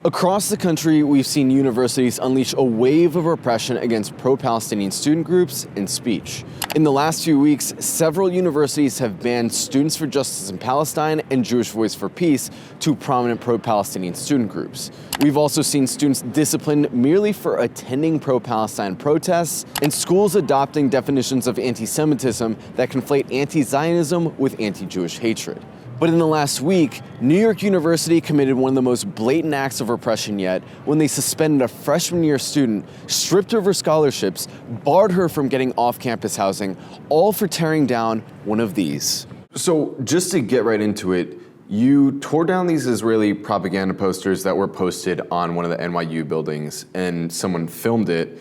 Across the country, we've seen universities unleash a wave of repression against pro-Palestinian student groups and speech. In the last few weeks, several universities have banned Students for Justice in Palestine and Jewish Voice for Peace, two prominent pro-Palestinian student groups. We've also seen students disciplined merely for attending pro-Palestine protests, and schools adopting definitions of anti-Semitism that conflate anti-Zionism with anti-Jewish hatred. But in the last week, New York University committed one of the most blatant acts of repression yet when they suspended a freshman year student, stripped of her scholarships, barred her from getting off-campus housing, all for tearing down one of these. So just to get right into it, you tore down these Israeli propaganda posters that were posted on one of the NYU buildings, and someone filmed it.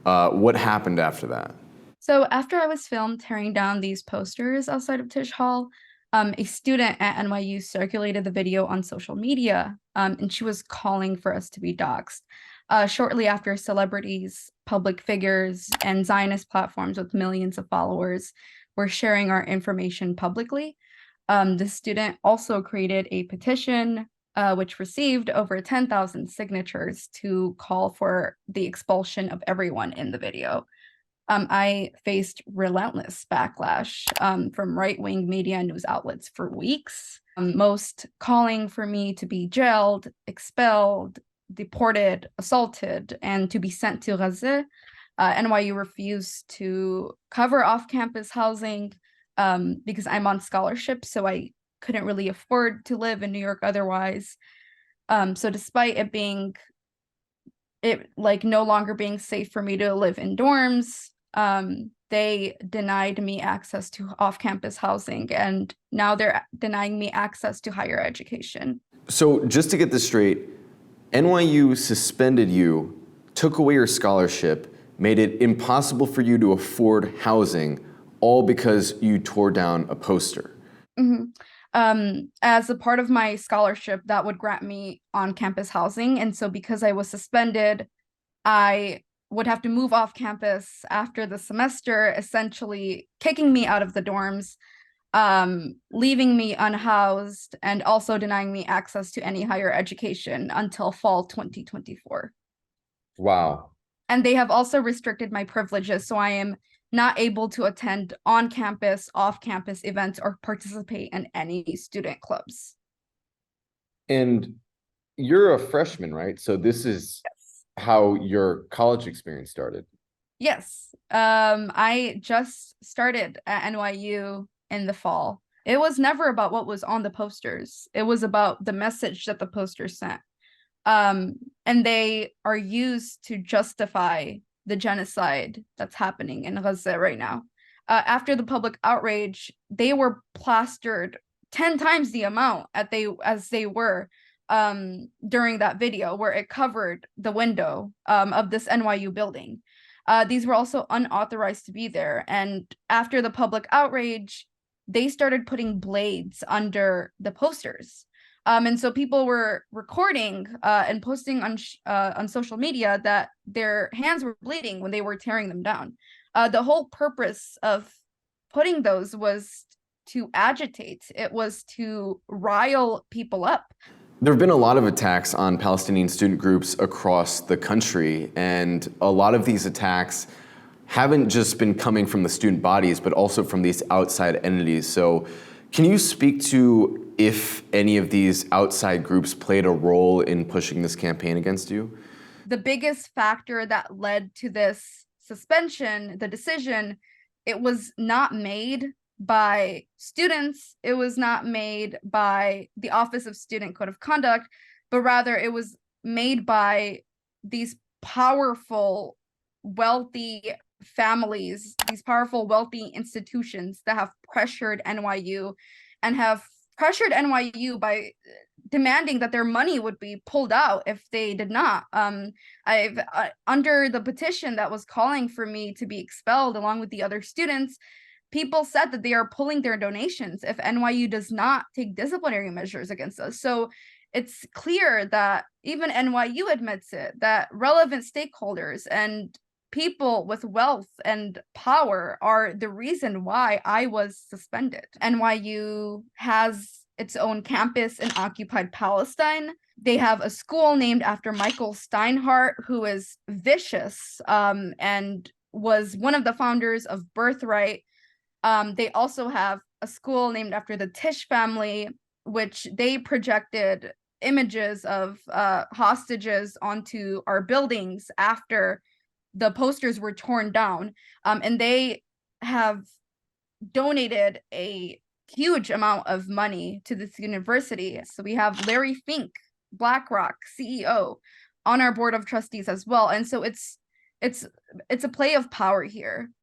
What happened after that? So after I was filmed tearing down these posters outside of Tisch Hall, a student at NYU circulated the video on social media, and she was calling for us to be doxxed. Shortly after, celebrities, public figures, and Zionist platforms with millions of followers were sharing our information publicly. The student also created a petition, which received over 10,000 signatures to call for the expulsion of everyone in the video. I faced relentless backlash from right-wing media and news outlets for weeks, most calling for me to be jailed, expelled, deported, assaulted, and to be sent to Gaza. NYU refused to cover off-campus housing because I'm on scholarship, so I couldn't really afford to live in New York otherwise. So despite it being no longer being safe for me to live in dorms, they denied me access to off-campus housing, and now they're denying me access to higher education. So just to get this straight, NYU suspended you, took away your scholarship, made it impossible for you to afford housing, all because you tore down a poster. Mm-hmm. As a part of my scholarship, that would grant me on-campus housing, and so because I was suspended, I would have to move off campus after the semester, essentially kicking me out of the dorms, leaving me unhoused, and also denying me access to any higher education until fall 2024. Wow. And they have also restricted my privileges, so I am not able to attend on-campus, off-campus events or participate in any student clubs. And you're a freshman, right? So this is how your college experience started. Yes. I just started at NYU in the fall. It was never about what was on the posters. It was about the message that the posters sent. And they are used to justify the genocide that's happening in Gaza right now. After the public outrage, they were plastered 10 times the amount as they were during that video, where it covered the window of this NYU building. These were also unauthorized to be there. And after the public outrage, they started putting blades under the posters. And so people were recording and posting on social media that their hands were bleeding when they were tearing them down. The whole purpose of putting those was to agitate. It was to rile people up. There have been a lot of attacks on Palestinian student groups across the country, and a lot of these attacks haven't just been coming from the student bodies, but also from these outside entities. So can you speak to if any of these outside groups played a role in pushing this campaign against you? The biggest factor that led to this suspension, the decision, it was not made by students, it was not made by the Office of Student Code of Conduct, but rather it was made by these powerful, wealthy families, these powerful, wealthy institutions that have pressured NYU and have pressured NYU by demanding that their money would be pulled out if they did not. Under the petition that was calling for me to be expelled along with the other students, people said that they are pulling their donations if NYU does not take disciplinary measures against us. So it's clear that even NYU admits it, that relevant stakeholders and people with wealth and power are the reason why I was suspended. NYU has its own campus in occupied Palestine. They have a school named after Michael Steinhardt, who is vicious, and was one of the founders of Birthright. They also have a school named after the Tisch family, which they projected images of hostages onto our buildings after the posters were torn down. And they have donated a huge amount of money to this university. So we have Larry Fink, BlackRock CEO, on our board of trustees as well. And so it's a play of power here.